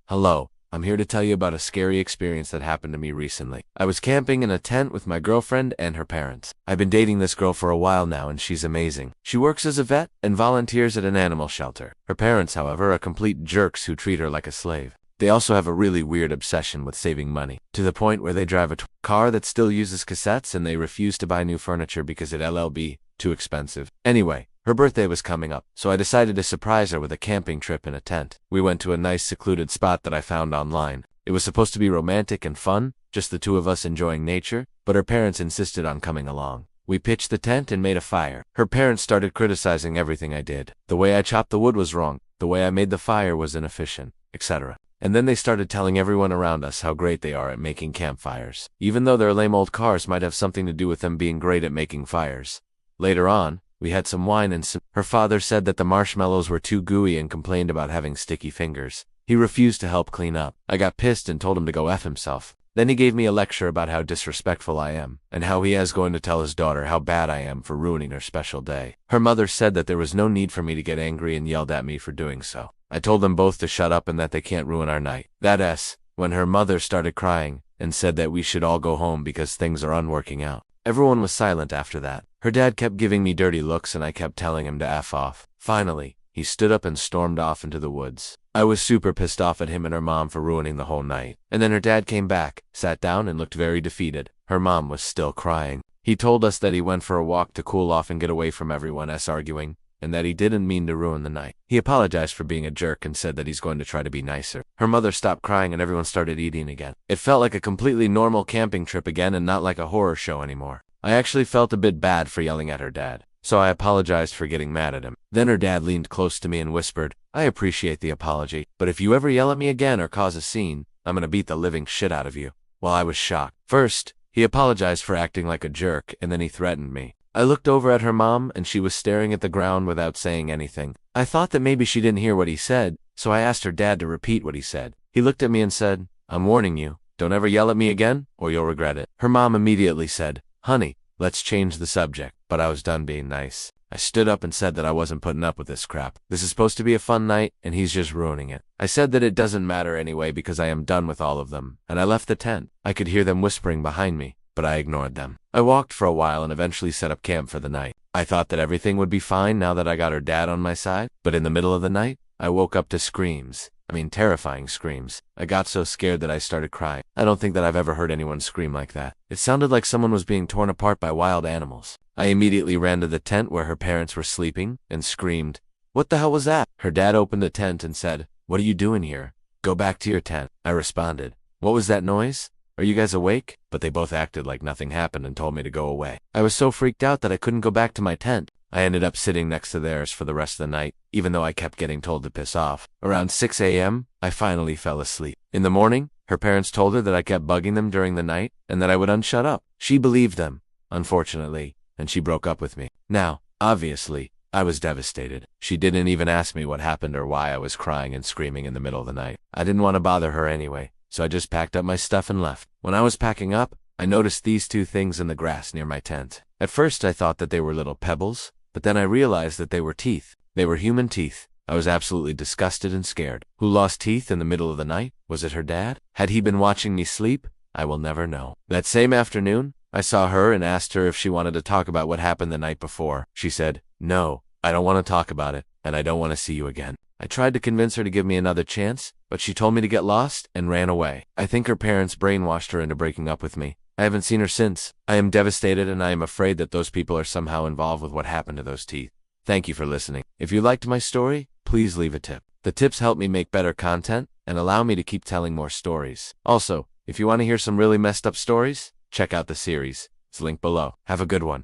Hello, I'm here to tell you about a scary experience that happened to me recently. I was camping in a tent with my girlfriend and her parents. I've been dating this girl for a while now and she's amazing. She works as a vet and volunteers at an animal shelter. Her parents, however, are complete jerks who treat her like a slave. They also have a really weird obsession with saving money, to the point where they drive a car that still uses cassettes and they refuse to buy new furniture because it LLB, too expensive. Anyway, her birthday was coming up, so I decided to surprise her with a camping trip in a tent. We went to a nice secluded spot that I found online. It was supposed to be romantic and fun, just the two of us enjoying nature, but her parents insisted on coming along. We pitched the tent and made a fire. Her parents started criticizing everything I did. The way I chopped the wood was wrong, the way I made the fire was inefficient, etc. And then they started telling everyone around us how great they are at making campfires, even though their lame old cars might have something to do with them being great at making fires. Later on, we had some wine and her father said that the marshmallows were too gooey and complained about having sticky fingers. He refused to help clean up. I got pissed and told him to go F himself. Then he gave me a lecture about how disrespectful I am, and how he is going to tell his daughter how bad I am for ruining her special day. Her mother said that there was no need for me to get angry and yelled at me for doing so. I told them both to shut up and that they can't ruin our night. When her mother started crying and said that we should all go home because things are unworking out. Everyone was silent after that. Her dad kept giving me dirty looks and I kept telling him to F off. Finally, he stood up and stormed off into the woods. I was super pissed off at him and her mom for ruining the whole night. And then her dad came back, sat down and looked very defeated. Her mom was still crying. He told us that he went for a walk to cool off and get away from everyone else arguing, and that he didn't mean to ruin the night. He apologized for being a jerk and said that he's going to try to be nicer. Her mother stopped crying and everyone started eating again. It felt like a completely normal camping trip again and not like a horror show anymore. I actually felt a bit bad for yelling at her dad, so I apologized for getting mad at him. Then her dad leaned close to me and whispered, "I appreciate the apology, but if you ever yell at me again or cause a scene, I'm gonna beat the living shit out of you." Well, I was shocked. First, he apologized for acting like a jerk and then he threatened me. I looked over at her mom and she was staring at the ground without saying anything. I thought that maybe she didn't hear what he said, so I asked her dad to repeat what he said. He looked at me and said, "I'm warning you, don't ever yell at me again or you'll regret it." Her mom immediately said, "Honey, let's change the subject." But I was done being nice. I stood up and said that I wasn't putting up with this crap. This is supposed to be a fun night and he's just ruining it. I said that it doesn't matter anyway because I am done with all of them, and I left the tent. I could hear them whispering behind me, but I ignored them. I walked for a while and eventually set up camp for the night. I thought that everything would be fine now that I got her dad on my side, but in the middle of the night, I woke up to screams. Terrifying screams. I got so scared that I started crying. I don't think that I've ever heard anyone scream like that. It sounded like someone was being torn apart by wild animals. I immediately ran to the tent where her parents were sleeping and screamed, "What the hell was that?" Her dad opened the tent and said, "What are you doing here? Go back to your tent." I responded, "What was that noise? Are you guys awake?" But they both acted like nothing happened and told me to go away. I was so freaked out that I couldn't go back to my tent. I ended up sitting next to theirs for the rest of the night, even though I kept getting told to piss off. Around 6 a.m., I finally fell asleep. In the morning, her parents told her that I kept bugging them during the night and that I would unshut up. She believed them, unfortunately, and she broke up with me. Now, obviously, I was devastated. She didn't even ask me what happened or why I was crying and screaming in the middle of the night. I didn't want to bother her anyway, so I just packed up my stuff and left. When I was packing up, I noticed these two things in the grass near my tent. At first I thought that they were little pebbles, but then I realized that they were teeth. They were human teeth. I was absolutely disgusted and scared. Who lost teeth in the middle of the night? Was it her dad? Had he been watching me sleep? I will never know. That same afternoon, I saw her and asked her if she wanted to talk about what happened the night before. She said, "No, I don't want to talk about it, and I don't want to see you again." I tried to convince her to give me another chance, but she told me to get lost and ran away. I think her parents brainwashed her into breaking up with me. I haven't seen her since. I am devastated and I am afraid that those people are somehow involved with what happened to those teeth. Thank you for listening. If you liked my story, please leave a tip. The tips help me make better content and allow me to keep telling more stories. Also, if you want to hear some really messed up stories, check out the series. It's linked below. Have a good one.